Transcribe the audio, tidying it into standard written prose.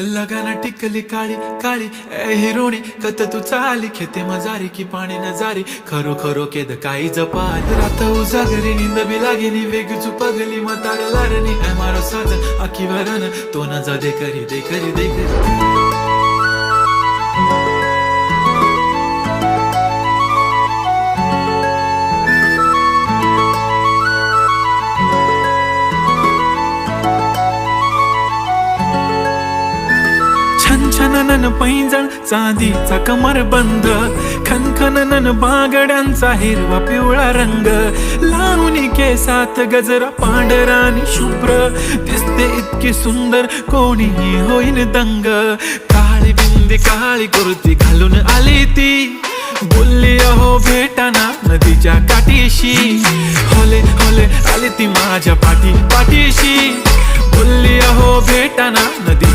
लगाना टिकली काळी काळी ए हिरोणी कत तू चाली खेते मजारी की पाणी नजारी खरो खरो केद काही जपाल रात उजागरी निंद बी लागेनी वेग चुपगली मतार लारणी ए मारो साथ आखी वरन तो न जा दे करी दे करी दे करी छनछनन पैंजण चांदीचा कमरबंद खनखनन बागड्यांचा हिरवा पिवळा रंग लावणी केसात गजरा पांढरा आणि शुभ्र दिसते इतकी सुंदर कोणीही होईन दंग काळी बिंदी काळी कुर्ती घालून आली ती बोलली अहो भेटाना नदीच्या काठीशी होले होले आली ती माझ्या पाठीशी बोलली अहो भेटाना नदी